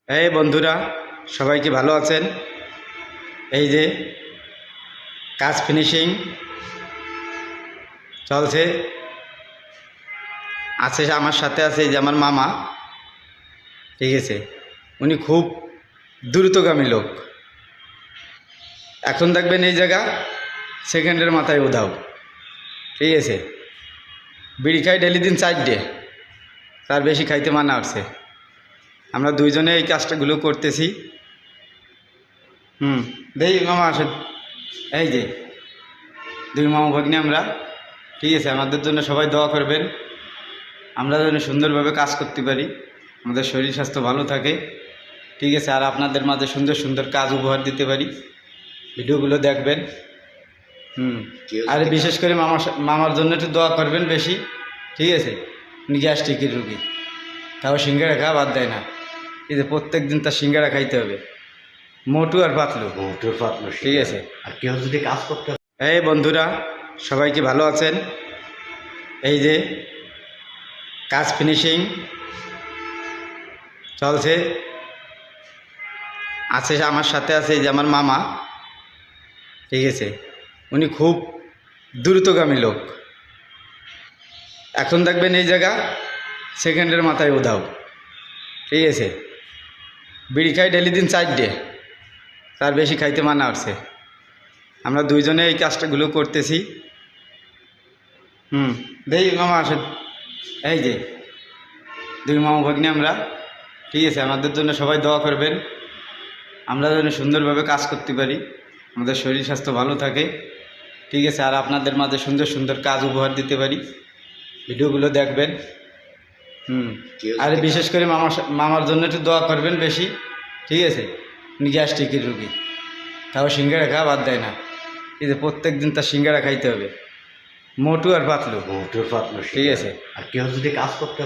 এই বন্ধুরা, সবাই কি ভালো আছেন? এই যে কাজ ফিনিশিং চলছে। আমার সাথে আছে এই যে আমার মামা, ঠিক আছে। উনি খুব দ্রুতগামী লোক। এখন দেখবেন এই জায়গা সেকেন্ডের মাথায় উধাও, ঠিক আছে। বিড়ি খাই ডেলি দিন 4 ডে, তার বেশি খাইতে মানা হচ্ছে। আমরা দুইজনে এই কাজটাগুলো করতেছি। দেখি মামা আসেন। এই যে দুই মামা ভাগ্নে আমরা, ঠিক আছে। আমাদের জন্য সবাই দোয়া করবেন, আমরা যেন সুন্দরভাবে কাজ করতে পারি, আমাদের শরীর স্বাস্থ্য ভালো থাকে, ঠিক আছে। আর আপনাদের মাঝে সুন্দর সুন্দর কাজ উপহার দিতে পারি। ভিডিওগুলো দেখবেন। আর বিশেষ করে মামার জন্য একটু দোয়া করবেন বেশি, ঠিক আছে। উনি গ্যাস্ট্রিকের রুগী, তাও সিঙ্গাড়া খাওয়া বাদ দেয় না। এই যে প্রত্যেক দিন তার সিঙ্গাড়া খাইতে হবে, মোটু আর পাতলু, ঠিক আছে। আর কেউ যদি কাজ করতে এই বন্ধুরা, সবাই কি ভালো আছেন? এই যে কাজ ফিনিশিং চলছে। আমার সাথে আছে এই যে আমার মামা, ঠিক আছে। উনি খুব দ্রুতগামী লোক। এখন দেখবেন এই জায়গা সেকেন্ডের মাথায় উধাও, ঠিক আছে। বিড়ি খাই ডেলি দিন 4 ডে, তার বেশি খাইতে মানা হচ্ছে। আমরা দুইজনে এই কাজটাগুলো করতেছি। দেখি মামা আসেন। এই যে দুই মামা ভাগ্নে আমরা, ঠিক আছে। আমাদের জন্য সবাই দোয়া করবেন, আমরা যেন সুন্দরভাবে কাজ করতে পারি, আমাদের শরীর স্বাস্থ্য ভালো থাকে, ঠিক আছে। আর আপনাদের মাঝে সুন্দর সুন্দর কাজ উপহার দিতে পারি। ভিডিওগুলো দেখবেন। আর বিশেষ করে মামার জন্য একটু দোয়া করবেন বেশি, ঠিক আছে। উনি গ্যাস্ট্রিকের রুগী, তাও সিঙ্গাড়া খাওয়া বাদ দেয় না। এই যে প্রত্যেক দিন তার সিঙ্গাড়া খাইতে হবে, মোটু আর পাতলু, মোটর পাতলো, ঠিক আছে। আর কেউ যদি কাজ করতে